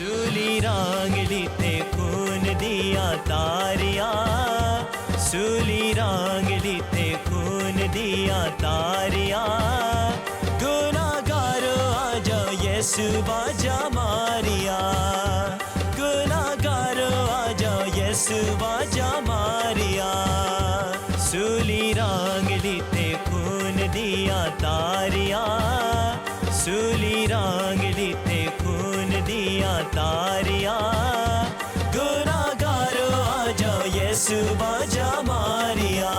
सूली रांगली ते खून दिया तारिया, सूली रांगली ते खून दिया तारिया, गुनाहगारो आ जाओ यीशु बाजा मारिया, गुनाहगारो आ जाओ यीशु बाजा मारिया, सूली रांगली ते खून दिया तारिया, सूली रांगली ते खून दिया तारिया, गुनाहगारो आ जाओ यीशु बाजा मारिया,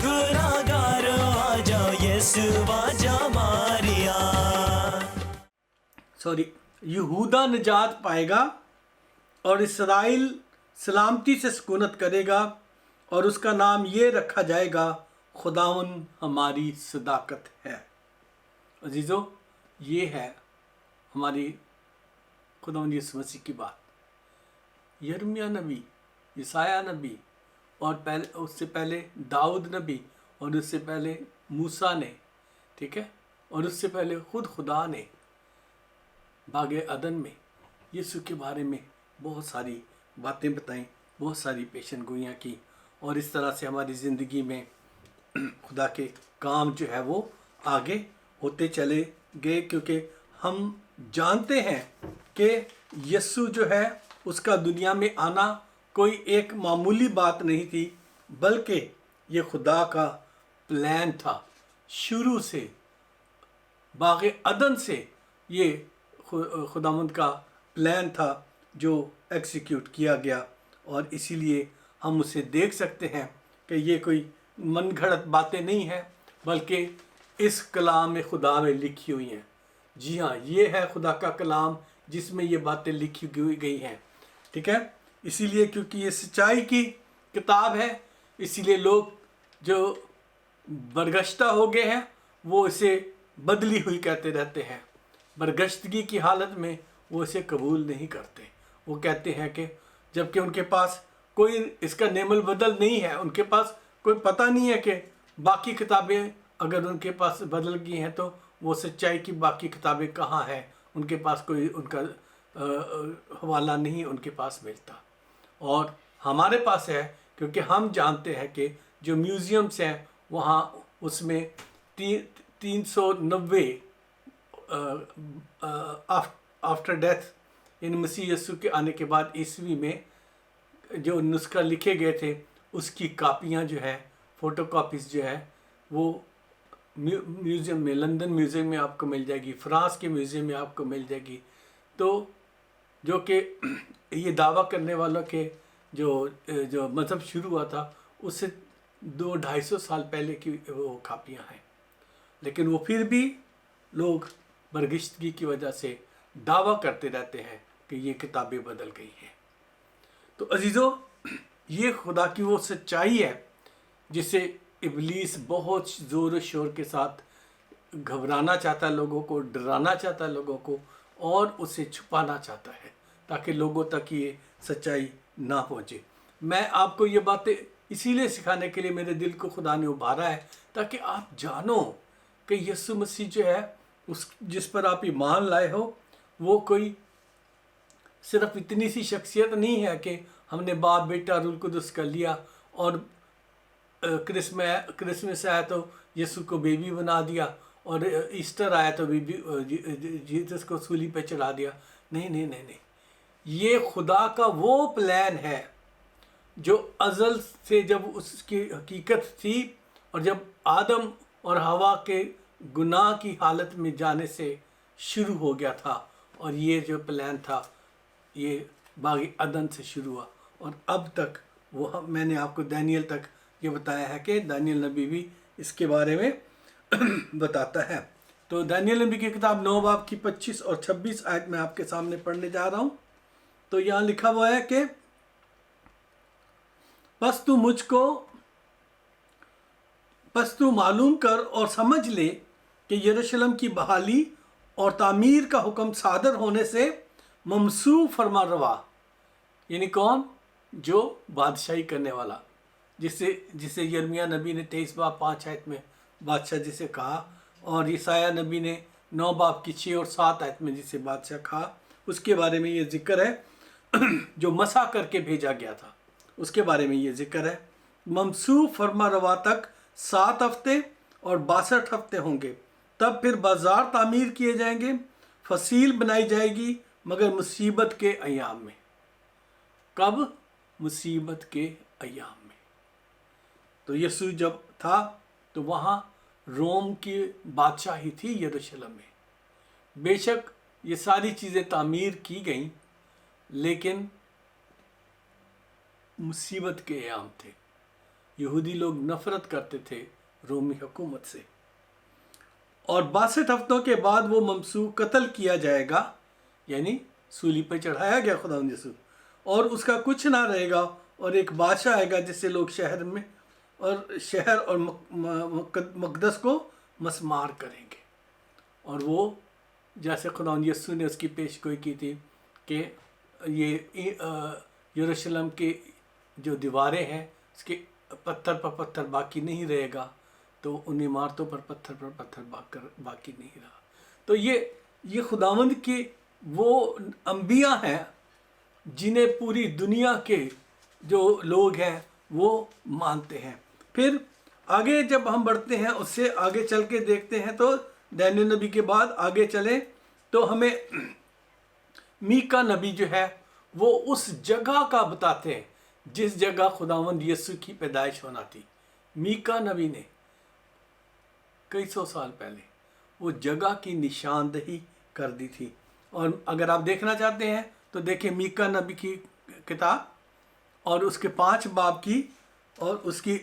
गुनाहगारो आ जाओ यीशु बाजा मारिया। यहूदा निजात पाएगा और इसराइल सलामती से सुकूनत करेगा और उसका नाम ये रखा जाएगा, खुदावन हमारी सदाकत है। अजीज़ों, ये है हमारी खुदावंद यीशु मसीह की बात। यिर्मयाह नबी, यशायाह नबी और पहले उससे पहले दाऊद नबी और उससे पहले मूसा ने, ठीक है, और उससे पहले खुद खुदा ने बागे अदन में यीशु के बारे में बहुत सारी बातें बताई, बहुत सारी पेशन गोइयाँ की, और इस तरह से हमारी ज़िंदगी में खुदा के काम जो है वो आगे होते चले गए, क्योंकि हम जानते हैं कि यीशु जो है उसका दुनिया में आना कोई एक मामूली बात नहीं थी, बल्कि ये खुदा का प्लान था। शुरू से बाग़े अदन से ये खुदावंद का प्लान था जो एग्जीक्यूट किया गया, और इसीलिए हम उसे देख सकते हैं कि ये कोई मनगढ़ंत बातें नहीं हैं, बल्कि इस कलाम खुदा में लिखी हुई हैं। जी हाँ, ये है खुदा का कलाम जिसमें ये बातें लिखी गई हैं, ठीक है। इसीलिए क्योंकि ये सच्चाई की किताब है, इसीलिए लोग जो बरगश्ता हो गए हैं वो इसे बदली हुई कहते रहते हैं। बरगश्तगी की हालत में वो इसे कबूल नहीं करते। वो कहते हैं कि जबकि उनके पास कोई इसका नेमल बदल नहीं है, उनके पास कोई पता नहीं है कि बाकी किताबें अगर उनके पास बदल गई हैं तो वो सच्चाई की बाकी किताबें कहाँ हैं, उनके पास कोई उनका हवाला नहीं उनके पास मिलता। और हमारे पास है, क्योंकि हम जानते हैं कि जो म्यूज़ियम्स हैं वहाँ उसमें 390 आफ्टर डेथ, इन मसीह यीशु के आने के बाद ईस्वी में जो नुस्खा लिखे गए थे उसकी कापियाँ जो है, फ़ोटो कॉपीज़ जो है वो म्यूज़ियम में, लंदन म्यूज़ियम में आपको मिल जाएगी, फ्रांस के म्यूज़ियम में आपको मिल जाएगी। तो जो कि ये दावा करने वालों के जो मज़हब शुरू हुआ था उससे 200-250 साल पहले की वो कापियाँ हैं, लेकिन वो फिर भी लोग बरगिश्तगी की वजह से दावा करते रहते हैं कि ये किताबें बदल गई हैं। तो अजीज़ों, ये खुदा की वो सच्चाई है जिसे इब्लीस बहुत ज़ोर शोर के साथ घबराना चाहता है लोगों को, डराना चाहता है लोगों को, और उसे छुपाना चाहता है ताकि लोगों तक ये सच्चाई ना पहुँचे। मैं आपको ये बातें इसीलिए सिखाने के लिए मेरे दिल को खुदा ने उभारा है ताकि आप जानो कि यीशु मसीह जो है उस जिस पर आप ईमान लाए हो वो कोई सिर्फ इतनी सी शख्सियत नहीं है कि हमने बाप बेटा रूल कुदस कर लिया और क्रिसमस आया तो यीशु को बेबी बना दिया और ईस्टर आया तो बेबी जीसस को सूली पे चढ़ा दिया। नहीं नहीं नहीं नहीं, ये खुदा का वो प्लान है जो अज़ल से जब उसकी हकीकत थी और जब आदम और हवा के गुनाह की हालत में जाने से शुरू हो गया था। और ये जो प्लान था ये बागी अदन से शुरू हुआ और अब तक वो मैंने आपको दानियल तक ये बताया है कि दानियल नबी भी इसके बारे में बताता है। तो दानियल नबी की किताब 9 बाब की 25 और 26 आयत में आपके सामने पढ़ने जा रहा हूँ। तो यहाँ लिखा हुआ है कि बस तू मालूम कर और समझ ले कि यरूशलेम की बहाली और तामीर का हुक्म सादर होने से ममसू फरमा रवा, यानी कौन? जो बादशाही करने वाला, जिसे यिर्मयाह नबी ने 23 बाब 5 आयत में बादशाह जिसे कहा, और यशायाह नबी ने 9 बाब की 6 और 7 आयत में जिसे बादशाह कहा, उसके बारे में ये जिक्र है। जो मसा करके भेजा गया था उसके बारे में ये जिक्र है। ममसू फरमा रवा तक 7 हफ्ते और 62 हफ्ते होंगे, तब फिर बाजार तामीर किए जाएंगे, फसील बनाई जाएगी, मगर मुसीबत के अयाम में। कब? मुसीबत के अयाम में। तो यीशु जब था तो वहाँ रोम की बादशाही थी यरूशलेम में। बेशक ये सारी चीज़ें तामीर की गईं, लेकिन मुसीबत के अयाम थे। यहूदी लोग नफरत करते थे रोमी हुकूमत से। और 62 हफ्तों के बाद वो ममसू कत्ल किया जाएगा, यानी सूली पर चढ़ाया गया खुदा यीशु, और उसका कुछ ना रहेगा। और एक बादशाह आएगा जिससे लोग शहर और मकदस को मसमार करेंगे। और वो जैसे खुदा यीशु ने उसकी पेशगोई की थी कि ये यरूशलेम के जो दीवारें हैं उसके पत्थर पर पत्थर बाकी नहीं रहेगा, तो उन इमारतों पर पत्थर बाकी नहीं रहा। तो ये खुदावंद के वो अंबिया हैं जिन्हें पूरी दुनिया के जो लोग हैं वो मानते हैं। फिर आगे जब हम बढ़ते हैं, उससे आगे चल के देखते हैं, तो डैनियल नबी के बाद आगे चले तो हमें मीका नबी जो है वो उस जगह का बताते हैं जिस जगह खुदावंद यीशु की पैदाइश होना थी। मीका नबी ने कई सौ साल पहले वो जगह की निशानदेही कर दी थी। और अगर आप देखना चाहते हैं तो देखिए मीका नबी की किताब और उसके 5 बाब की, और उसकी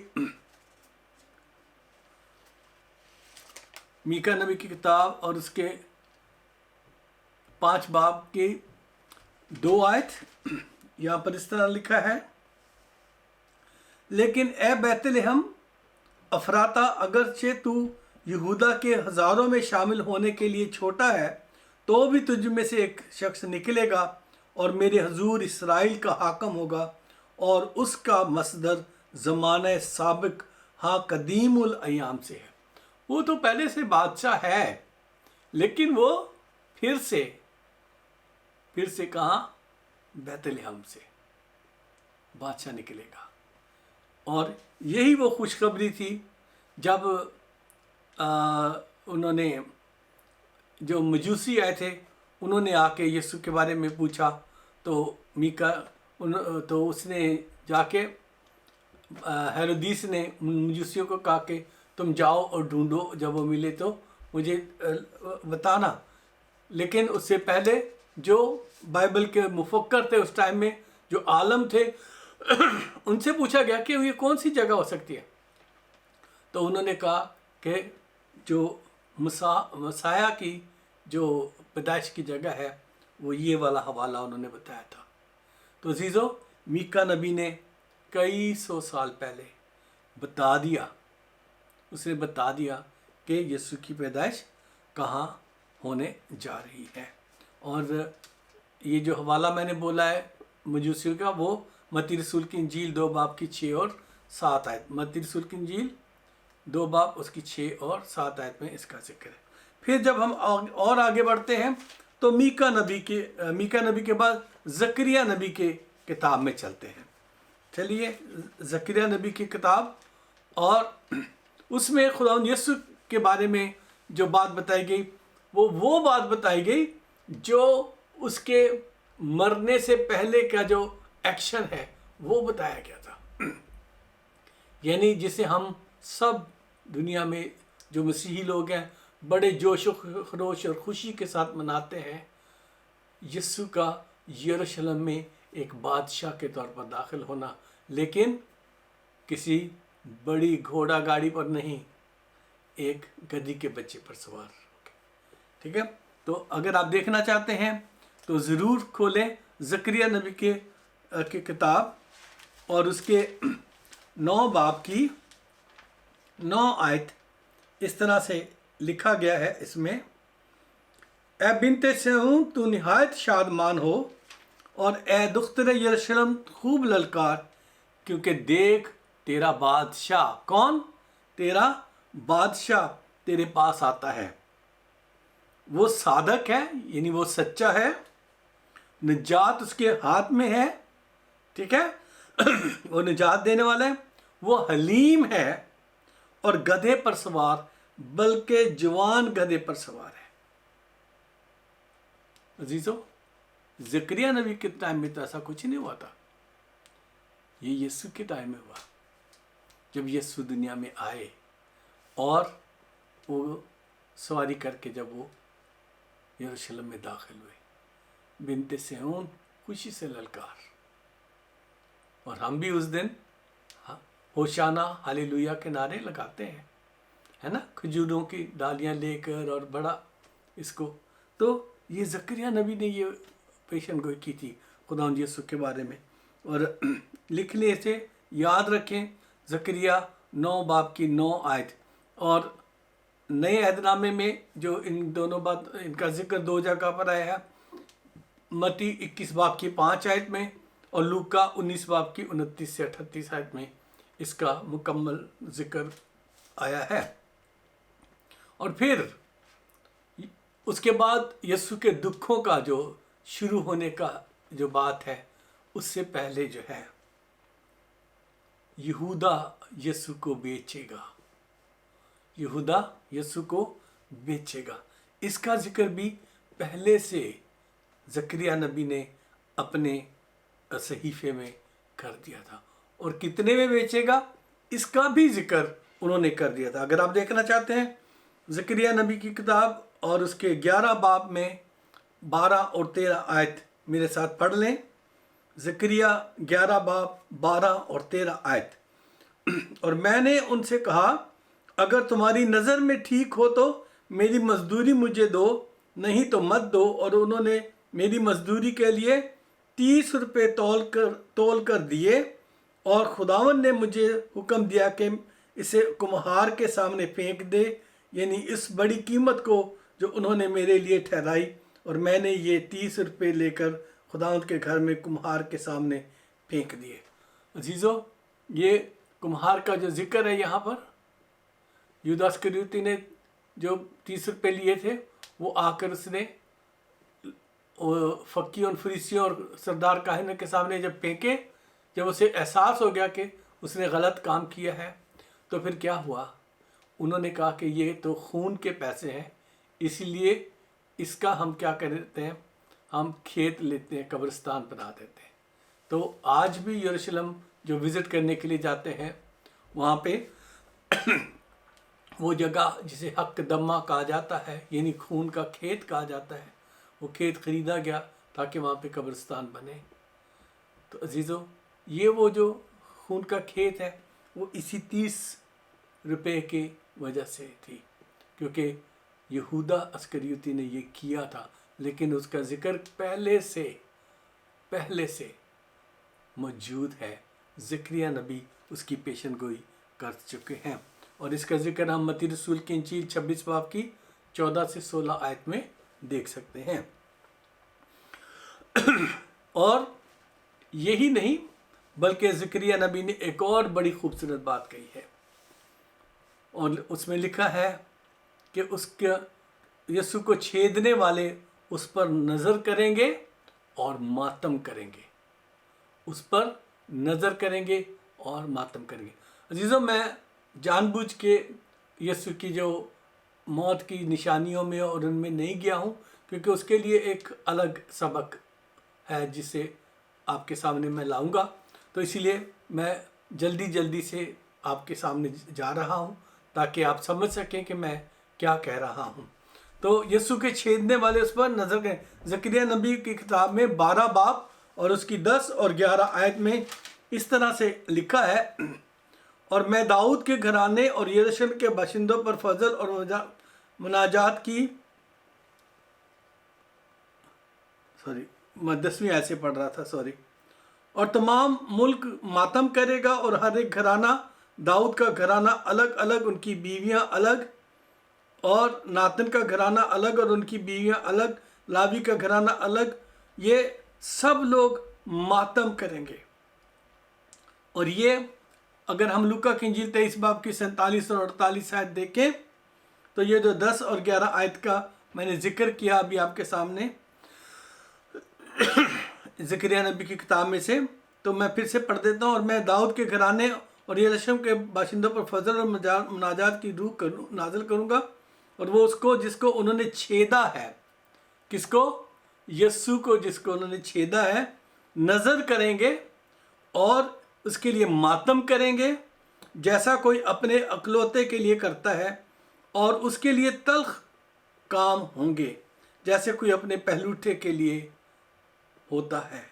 मीका नबी की किताब और उसके 5 बाब की 2 आयत। यहाँ पर इस तरह लिखा है, लेकिन ए बैतलहम अफराता, अगरचे तू यहूदा के हज़ारों में शामिल होने के लिए छोटा है, तो भी तुझ में से एक शख्स निकलेगा और मेरे हजूर इसराइल का हाकम होगा, और उसका मसदर ज़माना साबिक हाँ कदीमुल अयाम से है। वो तो पहले से बादशाह है, लेकिन वो फिर से कहाँ? बैतलहम से बादशाह निकलेगा। और यही वो खुशखबरी थी जब उन्होंने जो मजूसी आए थे उन्होंने आके यीशु के बारे में पूछा, तो मीका तो उसने जाके हेरोदीस ने मजूसियों को कहा कि तुम जाओ और ढूंढो, जब वो मिले तो मुझे बताना। लेकिन उससे पहले जो बाइबल के मुफक्कर थे उस टाइम में, जो आलम थे, उनसे पूछा गया कि ये कौन सी जगह हो सकती है। तो उन्होंने कहा कि जो मसाया की जो पैदाइश की जगह है वो ये वाला हवाला उन्होंने बताया था। तो अजीज़ों, मीका नबी ने कई सौ साल पहले उसने बता दिया कि यीशु की पैदाइश कहाँ होने जा रही है। और ये जो हवाला मैंने बोला है मजूसियों का, वो मत्ती रसूल की इंजील 2 बाब की 6 और 7 आयत, मत्ती रसूल की इंजील 2 बाब उसकी 6 और 7 आयत में इसका जिक्र है। फिर जब हम और आगे बढ़ते हैं तो मीका नबी के बाद जकरिया नबी के किताब में चलते हैं। चलिए जकरिया नबी की किताब, और उसमें खुदा यीशु के बारे में जो बात बताई गई वो बात बताई गई जो उसके मरने से पहले का जो एक्शन है वो बताया गया था। यानी जिसे हम सब दुनिया में जो मसीही लोग हैं बड़े जोश खरोश और खुशी के साथ मनाते हैं, यीशु का यरूशलेम में एक बादशाह के तौर पर दाखिल होना, लेकिन किसी बड़ी घोड़ा गाड़ी पर नहीं, एक गधी के बच्चे पर सवार। ठीक है, तो अगर आप देखना चाहते हैं तो ज़रूर खोलें जकरिया नबी की किताब और उसके 9 बाब की 9 आयत। इस तरह से लिखा गया है इसमें, ए बिनते सहून तू निहायत शादमान हो, और ए दुख्तर यरूशलेम खूब ललकार, क्योंकि देख तेरा बादशाह, कौन? तेरा बादशाह तेरे पास आता है। वो सादक है, यानी वो सच्चा है, نجات اس کے ہاتھ میں ہے، ٹھیک ہے، وہ نجات دینے والا ہے، وہ حلیم ہے اور گدھے پر سوار، بلکہ جوان گدھے پر سوار ہے۔ عزیزو، زکریا نبی کے ٹائم میں تو ایسا کچھ نہیں ہوا تھا، یہ یسوع کے ٹائم میں ہوا، جب یسوع دنیا میں آئے اور وہ سواری کر کے جب وہ یروشلم میں داخل ہوئے، بنت صہیون خوشی سے للکار، اور ہم بھی اس دن ہوشانہ ہاللویا کے نعرے لگاتے ہیں، ہے نا، کھجوروں کی ڈالیاں لے کر اور بڑا اس کو۔ تو یہ زکریا نبی نے یہ پیشن گوئی کی تھی خداوند یسوع کے بارے میں، اور لکھ لیں اسے، یاد رکھیں، زکریا 9 باب کی 9 آیت، اور نئے عہد نامے میں جو ان دونوں بات ان کا ذکر 2 جگہ پر آیا ہے، متی 21 باب کی 5 آیت میں اور لوکا 19 باب کی 29 سے 38 آیت میں اس کا مکمل ذکر آیا ہے۔ اور پھر اس کے بعد یسوع کے دکھوں کا جو شروع ہونے کا جو بات ہے، اس سے پہلے جو ہے یہودا یسوع کو بیچے گا، یہودا یسوع کو بیچے گا، اس کا ذکر بھی پہلے سے زکریا نبی نے اپنے صحیفے میں کر دیا تھا، اور کتنے میں بیچے گا اس کا بھی ذکر انہوں نے کر دیا تھا۔ اگر آپ دیکھنا چاہتے ہیں زکریا نبی کی کتاب اور اس کے 11 باب میں 12 اور 13 آیت میرے ساتھ پڑھ لیں۔ زکریا 11 باب 12 اور 13 آیت، اور میں نے ان سے کہا اگر تمہاری نظر میں ٹھیک ہو تو میری مزدوری مجھے دو، نہیں تو مت دو، اور انہوں نے میری مزدوری کے لیے 30 روپے تول کر دیے، اور خداوند نے مجھے حکم دیا کہ اسے کمہار کے سامنے پھینک دے، یعنی اس بڑی قیمت کو جو انہوں نے میرے لیے ٹھہرائی، اور میں نے یہ 30 روپے لے کر خداوند کے گھر میں کمہار کے سامنے پھینک دیے۔ عزیزو، یہ کمہار کا جو ذکر ہے یہاں پر، یہودا اسکریوتی نے جو 30 روپے لیے تھے، وہ آ کر اس نے فقیوں اور فریسیوں اور سردار کاہنوں کے سامنے جب پھینکے، جب اسے احساس ہو گیا کہ اس نے غلط کام کیا ہے، تو پھر کیا ہوا؟ انہوں نے کہا کہ یہ تو خون کے پیسے ہیں، اسی لیے اس کا ہم کیا کرتے ہیں، ہم کھیت لیتے ہیں، قبرستان بنا دیتے ہیں۔ تو آج بھی یروشلم جو وزٹ کرنے کے لیے جاتے ہیں، وہاں پہ وہ جگہ جسے حق دمہ کہا جاتا ہے، یعنی خون کا کھیت کہا جاتا ہے، وہ کھیت خریدا گیا تاکہ وہاں پہ قبرستان بنے۔ تو عزیزو، یہ وہ جو خون کا کھیت ہے، وہ اسی 30 روپے کی وجہ سے تھی، کیونکہ یہودا اسکریوتی نے یہ کیا تھا، لیکن اس کا ذکر پہلے سے موجود ہے۔ زکریا نبی اس کی پیشن گوئی کر چکے ہیں، اور اس کا ذکر ہم متی رسول کی انجیل 26 باب کی 14 سے 16 آیت میں دیکھ سکتے ہیں۔ اور یہی نہیں، بلکہ زکریا نبی نے ایک اور بڑی خوبصورت بات کہی ہے، اور اس میں لکھا ہے کہ اس کے یسوع کو چھیدنے والے اس پر نظر کریں گے اور ماتم کریں گے، اس پر نظر کریں گے اور ماتم کریں گے۔ عزیزوں، میں جان بوجھ کے یسوع کی جو موت کی نشانیوں میں اور ان میں نہیں گیا ہوں، کیونکہ اس کے لیے ایک الگ سبق ہے جسے آپ کے سامنے میں لاؤں گا، تو اسی لیے میں جلدی سے آپ کے سامنے جا رہا ہوں تاکہ آپ سمجھ سکیں کہ میں کیا کہہ رہا ہوں۔ تو یسوع کے چھیدنے والے اس پر نظر کریں۔ زکریا نبی کی کتاب میں 12 باب اور اس کی 10 اور 11 آیت میں اس طرح سے لکھا ہے، اور میں داؤد کے گھرانے اور یروشلم کے باشندوں پر فضل اور مناجات کی، میں 10ویں آیت سے پڑھ رہا تھا، اور تمام ملک ماتم کرے گا، اور ہر ایک گھرانہ، داؤد کا گھرانہ الگ الگ، ان کی بیویاں الگ، اور ناتن کا گھرانہ الگ اور ان کی بیویاں الگ، لاوی کا گھرانہ الگ، یہ سب لوگ ماتم کریں گے۔ اور یہ اگر ہم لوکا کی انجیل 23 باب کی 47 اور 48 آیت دیکھیں، تو یہ جو 10 اور 11 آیت کا میں نے ذکر کیا ابھی آپ کے سامنے، ज़करिया नबी की किताब में से, तो मैं फिर से पढ़ देता हूँ। और मैं दाऊद के घराने और यरूशलेम के बाशिंदों पर फजल और मुनाजात की रूह नाजिल करूँगा, और वो उसको जिसको उन्होंने छेदा है, किसको? यस्सु को, जिसको उन्होंने छेदा है, नज़र करेंगे और उसके लिए मातम करेंगे, जैसा कोई अपने अकलौते के लिए करता है, और उसके लिए तल्ख काम होंगे जैसे कोई अपने पहलूठे के लिए होता है।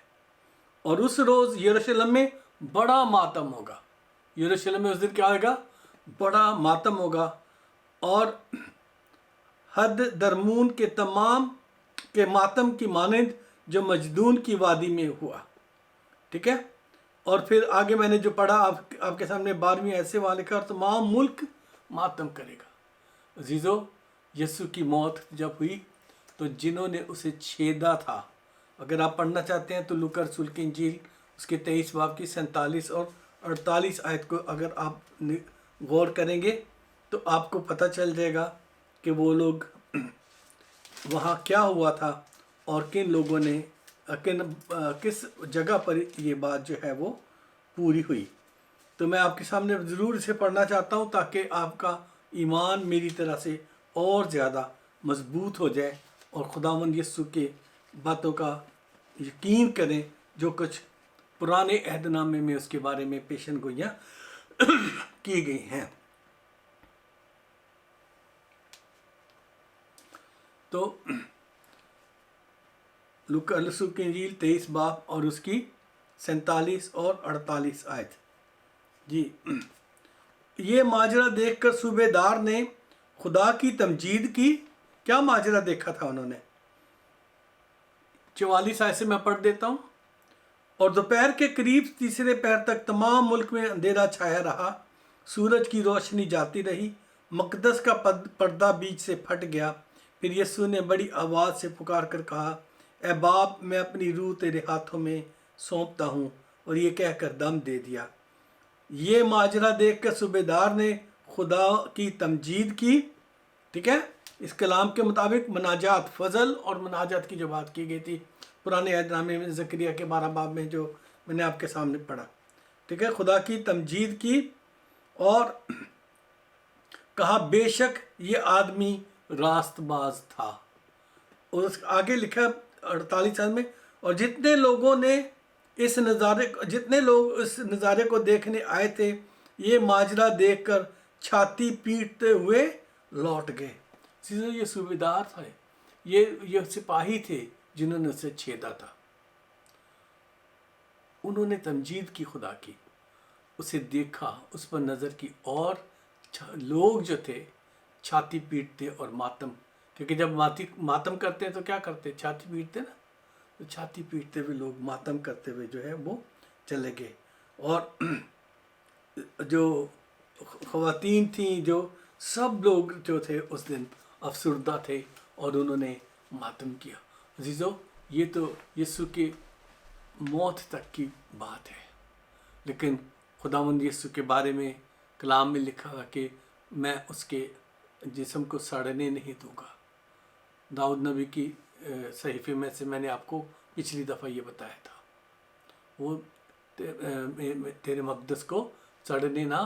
और उस रोज़ यरूशलेम में बड़ा मातम होगा। यरूशलेम में उस दिन क्या होगा? बड़ा मातम होगा। और हद दरमून के तमाम के मातम की मानंद जो मजदून की वादी में हुआ। ठीक है। और फिर आगे मैंने जो पढ़ा आपके सामने 12वीं ऐसे वहाँ लिखा, और तमाम मुल्क मातम करेगा। अजीज़ों, यीशु की मौत जब हुई तो जिन्होंने उसे छेदा था, अगर आप पढ़ना चाहते हैं तो लूका रसूल की इंजील उसके 23 बाब की 47 और 48 आयत को अगर आप गौर करेंगे तो आपको पता चल जाएगा कि वो लोग वहाँ क्या हुआ था और किन लोगों ने किस जगह पर ये बात जो है वो पूरी हुई। तो मैं आपके सामने ज़रूर इसे पढ़ना चाहता हूँ ताकि आपका ईमान मेरी तरह से और ज़्यादा मजबूत हो जाए और खुदावंद यीशु के बातों का यकीन करें जो कुछ पुराने अहदनामे में उसके बारे में पेशन गोइयाँ की गई हैं। तो लूका रसूल की इंजील 23 बाब और उसकी 47 और 48 आयत। जी, ये माजरा देखकर सूबेदार ने खुदा की तमजीद की। क्या माजरा देखा था उन्होंने? 44 आयत से मैं पढ़ देता हूँ। और दोपहर के करीब तीसरे पहर तक तमाम मुल्क में अंधेरा छाया रहा, सूरज की रोशनी जाती रही, मकदस का पर्दा बीच से फट गया। फिर यीशु ने बड़ी आवाज़ से पुकार कर कहा, ए बाप, मैं अपनी रूह तेरे हाथों में सौंपता हूँ। और ये कहकर दम दे दिया। ये माजरा देखकर सूबेदार ने खुदा की तमजीद की। ठीक है। इस कलाम के मुताबिक मनाजात, फजल और मनाजात की जो बात की गई थी पुराने अहदनामे में ज़करिया के 12 बाब में जो मैंने आपके सामने पढ़ा। ठीक है। खुदा की तमजीद की और कहा, बेशक ये आदमी रास्तबाज था। और उस आगे लिखा 48 साल में, और जितने लोग इस नज़ारे को देखने आए थे, ये माजरा देखकर छाती पीटते हुए लौट गए। ये सूबेदार था, ये सिपाही थे जिन्होंने उसे छेदा था। उन्होंने तमजीद की खुदा की, उसे देखा, उस पर नज़र की, और लोग जो थे छाती पीटते और मातम, क्योंकि जब मातम करते हैं तो क्या करते? छाती पीटते ना। तो छाती पीटते हुए लोग मातम करते हुए जो है वो चले गए। और जो ख़वातीन थी, जो सब लोग जो थे उस दिन अफसरदा थे और उन्होंने मातम किया। अजीज़ों, ये तो यीशु की मौत तक की बात है, लेकिन खुदावंद यीशु के बारे में कलाम में लिखा है कि मैं उसके जिस्म को सड़ने नहीं दूंगा। दाऊद नबी की सहीफे में से मैंने आपको पिछली दफ़ा ये बताया था, वो तेरे मक़दस को सड़ने ना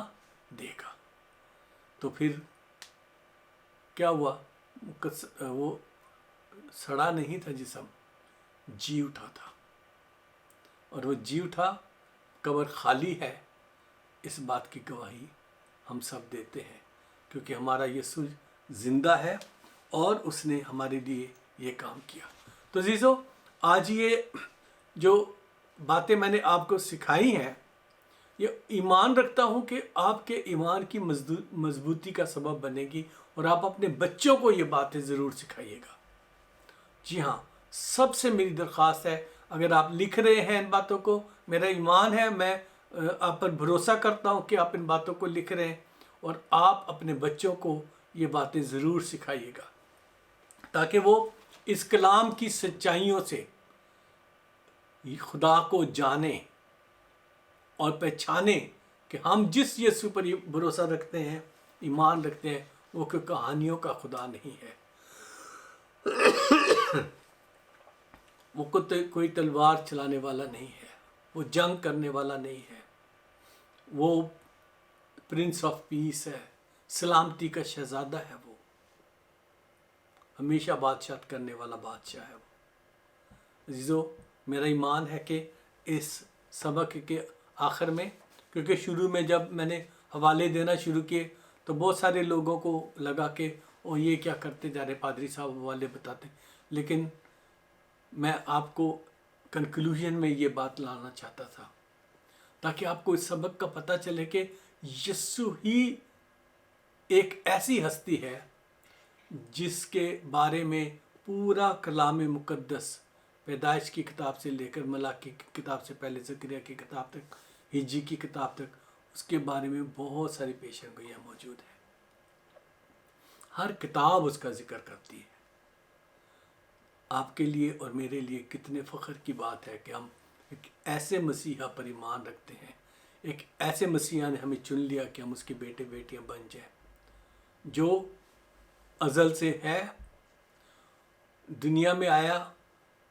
देगा। तो फिर क्या हुआ? वो सड़ा नहीं था जिस्म, जी उठा था। और वो जी उठा, कब्र खाली है, इस बात की गवाही हम सब देते हैं, क्योंकि हमारा यीशु ज़िंदा है और उसने हमारे लिए ये काम किया। तो अजीज़ों, आज ये जो बातें मैंने आपको सिखाई हैं, ये ईमान रखता हूँ कि आपके ईमान की मजबूती का सबब बनेगी, और आप अपने बच्चों को ये बातें ज़रूर सिखाइएगा। जी हाँ, सबसे मेरी दरख्वास्त है, अगर आप लिख रहे हैं इन बातों को, मेरा ईमान है, मैं आप पर भरोसा करता हूँ कि आप इन बातों को लिख रहे हैं, और आप अपने बच्चों को ये बातें ज़रूर सिखाइएगा, ताकि वो इस कलाम की सच्चाइयों से खुदा को जाने और पहचाने कि हम जिस यीशु पर भरोसा रखते हैं, ईमान रखते हैं, वो कोई कहानियों का खुदा नहीं है। وہ کوئی تلوار چلانے والا نہیں ہے، وہ جنگ کرنے والا نہیں ہے، وہ پرنس آف پیس ہے، سلامتی کا شہزادہ ہے، وہ ہمیشہ بادشاہت کرنے والا بادشاہ ہے وہ۔ عزیزو، میرا ایمان ہے کہ اس سبق کے آخر میں، کیونکہ شروع میں جب میں نے حوالے دینا شروع کیے تو بہت سارے لوگوں کو لگا کہ وہ یہ کیا کرتے جا رہے پادری صاحب حوالے بتاتے، لیکن میں آپ کو کنکلوژن میں یہ بات لانا چاہتا تھا تاکہ آپ کو اس سبق کا پتہ چلے کہ یسوع ہی ایک ایسی ہستی ہے جس کے بارے میں پورا کلام مقدس، پیدائش کی کتاب سے لے کر ملاکی کی کتاب سے پہلے زکریا کی کتاب تک، ہجی کی کتاب تک، اس کے بارے میں بہت ساری پیشن گوئیاں موجود ہیں۔ ہر کتاب اس کا ذکر کرتی ہے۔ آپ کے لیے اور میرے لیے کتنے فخر کی بات ہے کہ ہم ایک ایسے مسیحا پر ایمان رکھتے ہیں، ایک ایسے مسیحا نے ہمیں چن لیا کہ ہم اس کے بیٹے بیٹیاں بن جائیں، جو ازل سے ہے، دنیا میں آیا،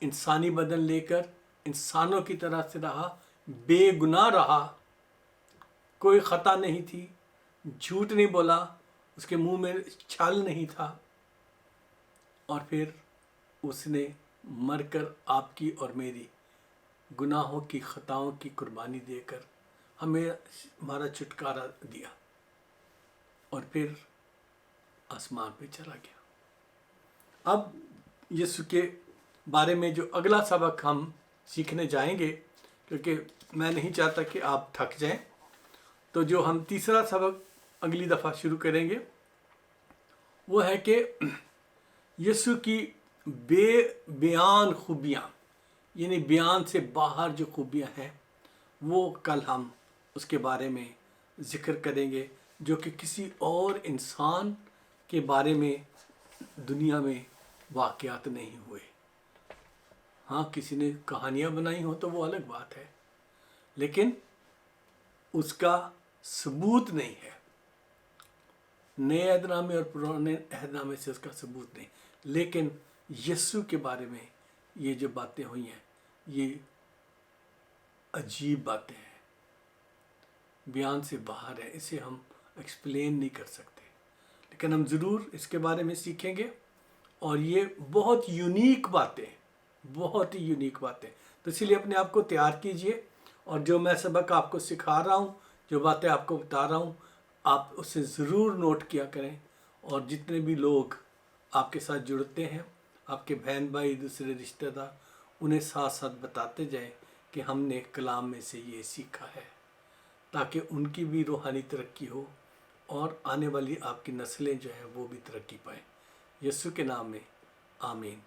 انسانی بدن لے کر انسانوں کی طرح سے رہا، بے گناہ رہا، کوئی خطا نہیں تھی، جھوٹ نہیں بولا، اس کے منہ میں چھل نہیں تھا، اور پھر اس نے مر کر آپ کی اور میری گناہوں کی خطاؤں کی قربانی دے کر ہمیں ہمارا چھٹکارا دیا، اور پھر آسمان پہ چلا گیا۔ اب یسوع کے بارے میں جو اگلا سبق ہم سیکھنے جائیں گے، کیونکہ میں نہیں چاہتا کہ آپ تھک جائیں، تو جو ہم تیسرا سبق اگلی دفعہ شروع کریں گے وہ ہے کہ یسوع کی بے بیان خوبیاں، یعنی بیان سے باہر جو خوبیاں ہیں، وہ کل ہم اس کے بارے میں ذکر کریں گے، جو کہ کسی اور انسان کے بارے میں دنیا میں واقعات نہیں ہوئے۔ ہاں، کسی نے کہانیاں بنائی ہوں تو وہ الگ بات ہے، لیکن اس کا ثبوت نہیں ہے، نئے عہد نامے اور پرانے عہد نامے سے اس کا ثبوت نہیں، لیکن یسوع کے بارے میں یہ جو باتیں ہوئی ہیں یہ عجیب باتیں ہیں، بیان سے باہر ہے، اسے ہم ایکسپلین نہیں کر سکتے، لیکن ہم ضرور اس کے بارے میں سیکھیں گے، اور یہ بہت یونیک باتیں، بہت ہی یونیک باتیں، تو اسی لیے اپنے آپ کو تیار کیجئے، اور جو میں سبق آپ کو سکھا رہا ہوں، جو باتیں آپ کو بتا رہا ہوں، آپ اسے ضرور نوٹ کیا کریں، اور جتنے بھی لوگ آپ کے ساتھ جڑتے ہیں، آپ کے بہن بھائی، دوسرے رشتہ دار، انہیں ساتھ ساتھ بتاتے جائیں کہ ہم نے کلام میں سے یہ سیکھا ہے، تاکہ ان کی بھی روحانی ترقی ہو، اور آنے والی آپ کی نسلیں جو ہیں وہ بھی ترقی پائیں۔ یسوع کے نام میں آمین۔